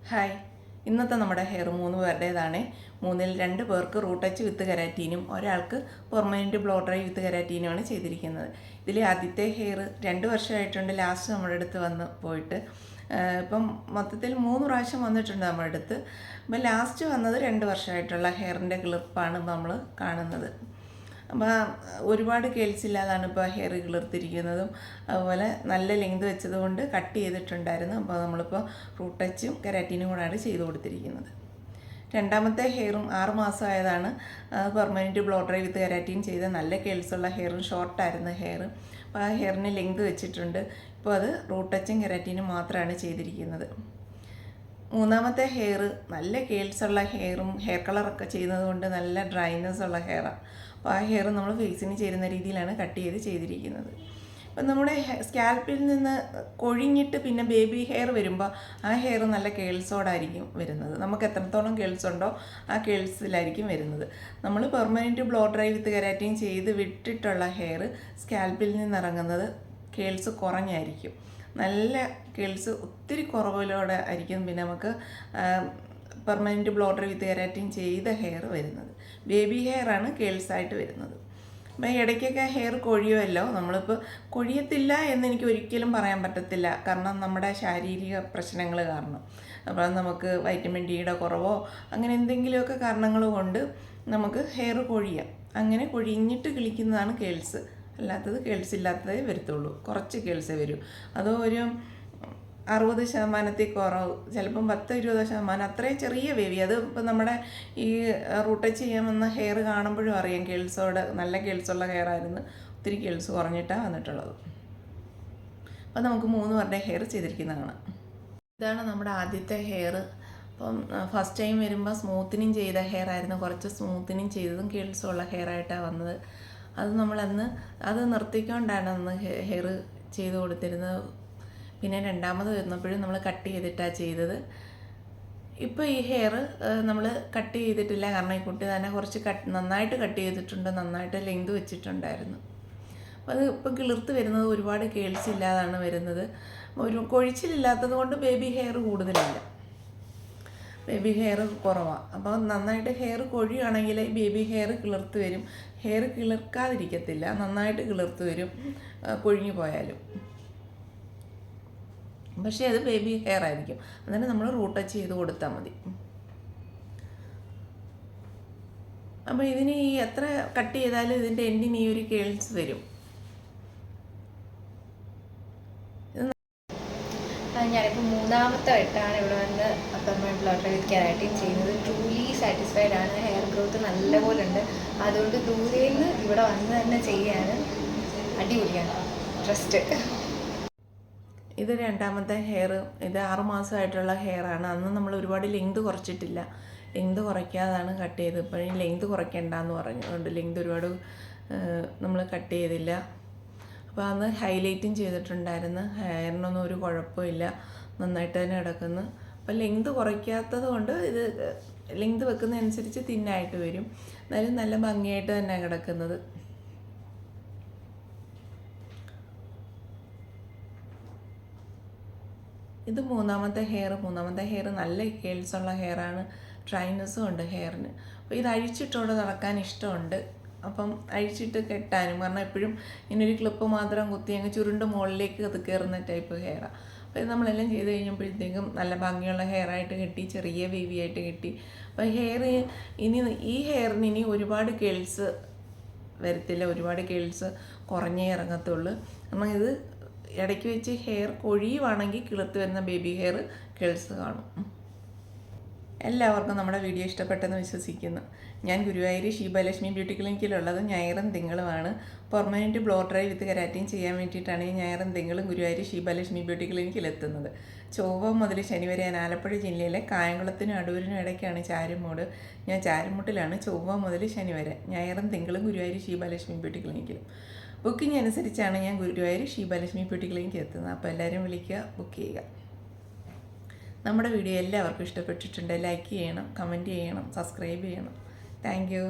Hi, ഇന്നത്തെ നമ്മുടെ hair 3 പേരുടേതാണ്. 3-ൽ 2 പേർക്ക് റൂട്ട് ടച്ച് വിത്ത് കെരാറ്റീനും ഒരാൾക്ക് പെർമനൻറ്റ് ബ്ലോ ഡ്രൈ വിത്ത് കെരാറ്റീനുമാണ് ചെയ്തിരിക്കുന്നത്. ഇതിൽ ആദ്യത്തെ ഹെയർ 2 വർഷമായിട്ടുണ്ട് ലാസ്റ്റ് നമ്മുടെ അടുത്ത് വന്ന് പോയിട്ട്. ഇപ്പം മൊത്തത്തിൽ 3 പ്രാവശ്യം വന്നിട്ടുണ്ട് നമ്മുടെ അടുത്ത്. ഇപ്പം ലാസ്റ്റ് വന്നത് 2 വർഷമായിട്ടുള്ള ഹെയറിൻ്റെ ക്ലിപ്പാണ് നമ്മൾ കാണുന്നത്. അപ്പോൾ ഒരുപാട് കേൾസില്ലാതാണ് ഇപ്പോൾ ഹെയർ കിളിർത്തിരിക്കുന്നതും. അതുപോലെ നല്ല ലെങ്ത് വെച്ചതുകൊണ്ട് കട്ട് ചെയ്തിട്ടുണ്ടായിരുന്നു. അപ്പോൾ നമ്മളിപ്പോൾ റൂട്ട് ടച്ചും കെരാറ്റീനും കൂടാണ് ചെയ്ത് കൊടുത്തിരിക്കുന്നത്. രണ്ടാമത്തെ ഹെയറും 6 മാസമായതാണ്. പെർമനൻറ്റ് ബ്ലോ ഡ്രൈ വിത്ത് കെരാറ്റീൻ ചെയ്ത നല്ല കേൾസുള്ള ഹെയറും ഷോർട്ടായിരുന്നു ഹെയർ. അപ്പോൾ ആ ഹെയറിന് ലെങ്ത് വെച്ചിട്ടുണ്ട്. ഇപ്പോൾ അത് റൂട്ട് ടച്ചും കെരാറ്റീനും മാത്രമാണ് ചെയ്തിരിക്കുന്നത്. മൂന്നാമത്തെ ഹെയർ നല്ല കേൾസുള്ള ഹെയറും ഹെയർ കളറൊക്കെ ചെയ്യുന്നത് കൊണ്ട് നല്ല ഡ്രൈനെസ് ഉള്ള ഹെയറാണ്. അപ്പോൾ ആ ഹെയർ നമ്മൾ ഫേസിന് ചേരുന്ന രീതിയിലാണ് കട്ട് ചെയ്തിരിക്കുന്നത്. അപ്പം നമ്മുടെ സ്കാൽപ്പിൽ നിന്ന് കൊഴിഞ്ഞിട്ട് പിന്നെ ബേബി ഹെയർ വരുമ്പോൾ ആ ഹെയർ നല്ല കേൾസോടായിരിക്കും വരുന്നത്. നമുക്ക് എത്രത്തോളം കേൾസ് ഉണ്ടോ ആ കേൾസിലായിരിക്കും വരുന്നത്. നമ്മൾ പെർമനൻറ്റ് ബ്ലോ ഡ്രൈ വിത്ത് കെരാറ്റീൻ ചെയ്ത് വിട്ടിട്ടുള്ള ഹെയർ സ്കാൽപ്പിൽ നിന്നിറങ്ങുന്നത് കേൾസ് കുറഞ്ഞായിരിക്കും. നല്ല കേൾസ് ഒത്തിരി കുറവിലൂടെ ആയിരിക്കും പിന്നെ നമുക്ക് പെർമനൻറ്റ് ബ്ലോ ഡ്രൈ വിത്ത് കെരാറ്റീൻ ചെയ്ത ഹെയർ വരുന്നത്. ബേബി ഹെയറാണ് കേൾസായിട്ട് വരുന്നത്. അപ്പം ഇടയ്ക്കൊക്കെ ഹെയർ കൊഴിയുമല്ലോ. നമ്മളിപ്പോൾ കൊഴിയത്തില്ല എന്ന് എനിക്ക് ഒരിക്കലും പറയാൻ പറ്റത്തില്ല, കാരണം നമ്മുടെ ശാരീരിക പ്രശ്നങ്ങൾ കാരണം. അപ്പോൾ നമുക്ക് വൈറ്റമിൻ ഡിയുടെ കുറവോ അങ്ങനെ എന്തെങ്കിലുമൊക്കെ കാരണങ്ങൾ കൊണ്ട് നമുക്ക് ഹെയർ കൊഴിയാം. അങ്ങനെ കൊഴിഞ്ഞിട്ട് കിളിക്കുന്നതാണ് കേൾസ്. അല്ലാത്തത് കേൾസ് ഇല്ലാത്തതേ വരത്തുള്ളൂ. കുറച്ച് കേൾസേ വരൂ. അതോ ഒരു 60% കുറവ്, ചിലപ്പം 10-20% അത്രയും ചെറിയ വേവി. അത് ഇപ്പം നമ്മുടെ ഈ റൂട്ട് ടച്ച് ചെയ്യാമെന്ന ഹെയർ കാണുമ്പോഴും അറിയാം കേൾസോട് നല്ല കേൾസുള്ള ഹെയർ ആയിരുന്നു. ഒത്തിരി കേൾസ് കുറഞ്ഞിട്ടാണ് വന്നിട്ടുള്ളത്. അപ്പം നമുക്ക് 3 പേരുടെ ഹെയർ ചെയ്തിരിക്കുന്നതാണ്. ഇതാണ് നമ്മുടെ ആദ്യത്തെ ഹെയർ. അപ്പം ഫസ്റ്റ് ടൈം വരുമ്പോൾ സ്മൂത്തനിങ് ചെയ്ത ഹെയർ ആയിരുന്നു. കുറച്ച് സ്മൂത്തനിങ് ചെയ്തതും കേൾസുള്ള ഹെയർ ആയിട്ടാണ് വന്നത്. അത് നമ്മളന്ന് അത് നിർത്തിക്കൊണ്ടാണ് അന്ന് ഹെയർ ചെയ്ത് കൊടുത്തിരുന്നത്. പിന്നെ രണ്ടാമത് വരുന്നപ്പോഴും നമ്മൾ കട്ട് ചെയ്തിട്ടാണ് ചെയ്തത്. ഇപ്പോൾ ഈ ഹെയർ നമ്മൾ കട്ട് ചെയ്തിട്ടില്ല, കാരണം ഈ കുട്ടി തന്നെ കുറച്ച് നന്നായിട്ട് കട്ട് ചെയ്തിട്ടുണ്ട്, നന്നായിട്ട് ലെങ്ത് വെച്ചിട്ടുണ്ടായിരുന്നു. അപ്പോൾ അത് ഇപ്പോൾ കിളിർത്ത് വരുന്നത് ഒരുപാട് കേൾസ് ഇല്ലാതാണ് വരുന്നത്. ഒരു കൊഴിച്ചിലില്ലാത്തത് കൊണ്ട് ബേബി ഹെയർ കൂടുതലില്ല, ബേബി ഹെയർ കുറവാണ്. അപ്പോൾ നന്നായിട്ട് ഹെയർ കൊഴിയുകയാണെങ്കിൽ ബേബി ഹെയർ കിളിർത്ത് വരും. ഹെയർ കിളിർക്കാതിരിക്കത്തില്ല, നന്നായിട്ട് കിളിർത്ത് വരും കൊഴിഞ്ഞു പോയാലും. പക്ഷേ അത് ബേബി ഹെയർ ആയിരിക്കും. അന്നേരം നമ്മൾ റൂട്ട് ടച്ച് ചെയ്ത് കൊടുത്താൽ മതി. അപ്പോൾ ഇതിന് ഈ എത്ര കട്ട് ചെയ്താലും ഇതിൻ്റെ എൻഡിന് ഈ ഒരു കേൾസ് വരും. ഞാനിപ്പോൾ 3ാമത്തെ വട്ടമാണ് ഇവിടെ വന്ന് പെർമനൻറ്റ് ബ്ലോ ഡ്രൈ വിത്ത് കെരാറ്റീൻ ചെയ്യുന്നത്. ട്രൂലി സാറ്റിസ്ഫൈഡ് ആണ്. ഹെയർ ഗ്രോത്ത് നല്ലപോലെ ഉണ്ട്. അതുകൊണ്ട് ദൂരയിൽ നിന്ന് ഇവിടെ വന്ന് തന്നെ ചെയ്യാൻ അടിപൊളിയാണ്. ട്രസ്റ്റ്. ഇത് രണ്ടാമത്തെ ഹെയർ. ഇത് 6 മാസമായിട്ടുള്ള ഹെയറാണ്. അന്ന് നമ്മൾ ഒരുപാട് ലെങ്ത് കുറച്ചിട്ടില്ല, ലെങ്ത് കുറയ്ക്കാതാണ് കട്ട് ചെയ്ത്. ഇപ്പോഴും ലെങ്ത് കുറയ്ക്കണ്ടെന്ന് പറഞ്ഞു, അതുകൊണ്ട് ലെങ്ത് ഒരുപാട് നമ്മൾ കട്ട് ചെയ്തില്ല. അപ്പോൾ അന്ന് ഹൈലൈറ്റും ചെയ്തിട്ടുണ്ടായിരുന്നു. ഹെയറിനൊന്നും ഒരു കുഴപ്പമില്ല, നന്നായിട്ട് തന്നെ കിടക്കുന്നു. അപ്പോൾ ലെങ്ത് കുറയ്ക്കാത്തത് കൊണ്ട് ഇത് ലെങ്ത് വെക്കുന്നതനുസരിച്ച് തിന്നായിട്ട് വരും. എന്നാലും നല്ല ഭംഗിയായിട്ട് തന്നെ കിടക്കുന്നത്. ഇത് മൂന്നാമത്തെ ഹെയർ നല്ല കേൾസുള്ള ഹെയറാണ്. ഡ്രൈനെസ്സും ഉണ്ട് ഹെയറിന്. അപ്പോൾ ഇത് അഴിച്ചിട്ടോടെ നടക്കാൻ ഇഷ്ടമുണ്ട്. അപ്പം അഴിച്ചിട്ട് കെട്ടാനും, കാരണം എപ്പോഴും ഇങ്ങനൊരു ക്ലിപ്പ് മാത്രം കുത്തി അങ്ങ് ചുരുണ്ട് മുകളിലേക്ക് അത് കയറുന്ന ടൈപ്പ് ഹെയറാണ്. അപ്പോൾ ഇത് നമ്മളെല്ലാം ചെയ്ത് കഴിഞ്ഞപ്പോഴത്തേക്കും നല്ല ഭംഗിയുള്ള ഹെയറായിട്ട് കെട്ടി, ചെറിയ വേവിയായിട്ട് കെട്ടി. അപ്പോൾ ഈ ഹെയറിന് ഇനി ഒരുപാട് കേൾസ് വരത്തില്ല, ഒരുപാട് കേൾസ് കുറഞ്ഞേ ഇറങ്ങത്തുള്ളൂ. നമ്മൾ ഇത് ഇടയ്ക്ക് വെച്ച് ഹെയർ കൊഴിയുവാണെങ്കിൽ കിളിർത്ത് വരുന്ന ബേബി ഹെയർ കേൾസ് കാണും. എല്ലാവർക്കും നമ്മുടെ വീഡിയോ ഇഷ്ടപ്പെട്ടെന്ന് വിശ്വസിക്കുന്നു. ഞാൻ ഗുരുവായൂർ ഷീബലക്ഷ്മി ബ്യൂട്ടി ക്ലിനിക്കിലുള്ളത് ഞായറും തിങ്കളുമാണ്. പെർമനൻറ്റ് ബ്ലോ ഡ്രൈ വിത്ത് കെരാറ്റീൻ ചെയ്യാൻ വേണ്ടിയിട്ടാണ് ഈ ഞായറും തിങ്കളും ഗുരുവായൂർ ഷീബലക്ഷ്മി ബ്യൂട്ടി ക്ലിനിക്കിലെത്തുന്നത്. ചൊവ്വ മുതൽ ശനി വരെ ഞാൻ ആലപ്പുഴ ജില്ലയിലെ കായംകുളത്തിനും അടൂരിനും ഇടയ്ക്കാണ് ചാരുമൂട്. ഞാൻ ചാരുമുട്ടിലാണ് ചൊവ്വ മുതൽ ശനി വരെ. ഞായറും തിങ്കളും ഗുരുവായൂർ ഷീബലക്ഷ്മി ബ്യൂട്ടി ക്ലിനിക്കിലും. ബുക്കിംഗ് അനുസരിച്ചാണ് ഞാൻ ഗുരുവായൂർ ഷീബലക്ഷ്മി ബ്യൂട്ടി ക്ലിനിക്കിൽ എത്തുന്നത്. അപ്പോൾ എല്ലാവരും വിളിക്കുക, ബുക്ക് ചെയ്യുക. നമ്മുടെ വീഡിയോ എല്ലാവർക്കും ഇഷ്ടപ്പെട്ടിട്ടുണ്ട്. ലൈക്ക് ചെയ്യണം, കമൻറ്റ് ചെയ്യണം, സബ്സ്ക്രൈബ് ചെയ്യണം. Thank you.